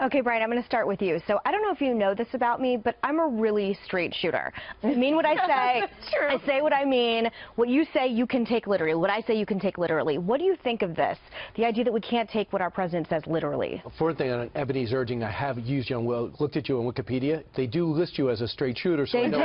Okay, Brian, I'm going to start with you. So I don't know if you know this about me, but I'm a really straight shooter. I mean what I say. I say what I mean. What you say, you can take literally. What I say, you can take literally. What do you think of this? The idea that we can't take what our president says literally. For one thing, on Ebony's urging, I have used you on, looked at you on Wikipedia. They do list you as a straight shooter, so they I know.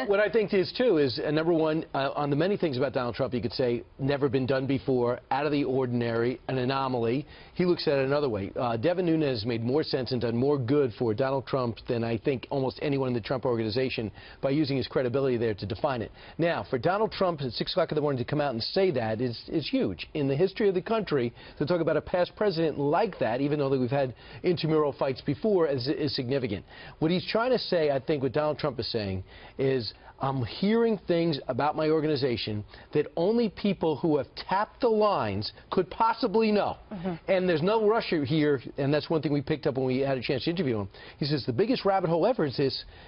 What I think is, too, is, number one, on the many things about Donald Trump, you could say, never been done before, out of the ordinary, an anomaly. He looks at it another way. Devin Nunes made more sense and done more good for Donald Trump than I think almost anyone in the Trump organization by using his credibility there to define it. Now, for Donald Trump at 6 o'clock in the morning to come out and say that is huge. In the history of the country, to talk about a past president like that, even though we've had intramural fights before, is significant. What he's trying to say, I think, what Donald Trump is saying is, I'm hearing things about my organization that only people who have tapped the lines could possibly know. And there's no rush here, and that's one thing we picked up when we had a chance to interview him. He says the biggest rabbit hole ever is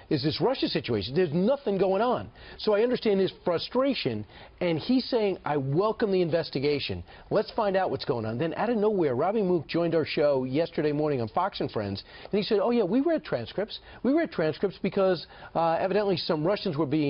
this Russia situation. There's nothing going on. So I understand his frustration, and he's saying, I welcome the investigation. Let's find out what's going on. Then out of nowhere, Robbie Mook joined our show yesterday morning on Fox and Friends, and he said, oh yeah, we read transcripts. We read transcripts because evidently some Russians were being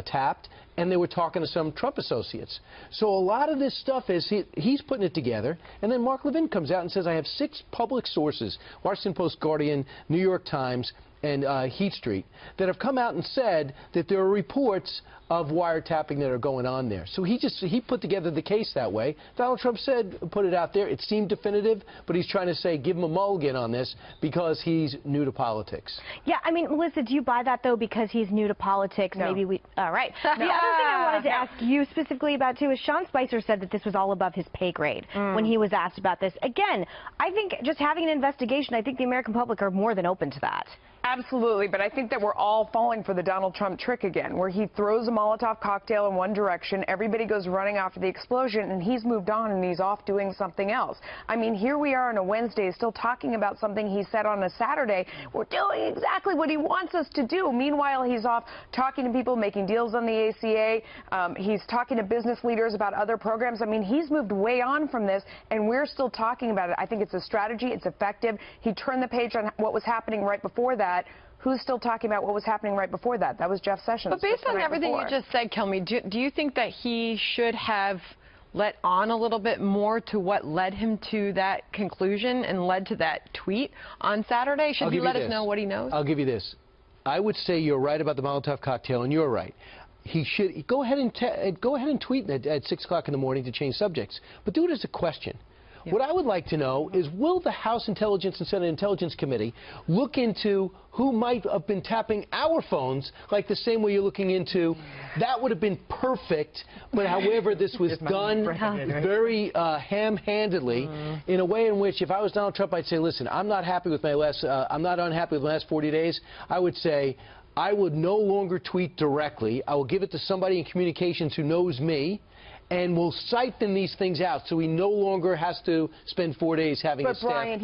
tapped, and they were talking to some Trump associates. So a lot of this stuff is he's putting it together, and then Mark Levin comes out and says, I have 6 public sources, Washington Post, Guardian, New York Times, and Heat Street, that have come out and said that there are reports of wiretapping that are going on there. So he put together the case that way. Donald Trump said, put it out there. It seemed definitive, but he's trying to say, give him a mulligan on this because he's new to politics. Yeah, I mean, Melissa, do you buy that, though, because he's new to politics? No. Maybe we... All right. The other thing I wanted to ask you specifically about, too, is Sean Spicer said that this was all above his pay grade when he was asked about this. Again, I think just having an investigation, I think the American public are more than open to that. Absolutely, but I think that we're all falling for the Donald Trump trick again, where he throws a Molotov cocktail in one direction, everybody goes running after the explosion, and he's moved on and he's off doing something else. I mean, here we are on a Wednesday still talking about something he said on a Saturday. We're doing exactly what he wants us to do. Meanwhile, he's off talking to people, making deals on the ACA. He's talking to business leaders about other programs. I mean, he's moved way on from this, and we're still talking about it. I think it's a strategy. It's effective. He turned the page on what was happening right before that. Who's still talking about what was happening right before that? That was Jeff Sessions. But based on everything you just said, Kilmeade, do you think that he should have let on a little bit more to what led him to that conclusion and led to that tweet on Saturday? Should he let us know what he knows? I'll give you this. I would say you're right about the Molotov cocktail, and you're right. He should go ahead and tweet at 6 o'clock in the morning to change subjects, but do it as a question. What I would like to know is, will the House Intelligence and Senate Intelligence Committee look into who might have been tapping our phones like the same way you're looking into? That would have been perfect, but however, this was done very ham-handedly in a way in which if I was Donald Trump, I'd say, listen, I'm not happy with I'm not unhappy with my last 40 days. I would say, I would no longer tweet directly. I will give it to somebody in communications who knows me, and we'll cite them these things out so he no longer has to spend 4 days having a staff.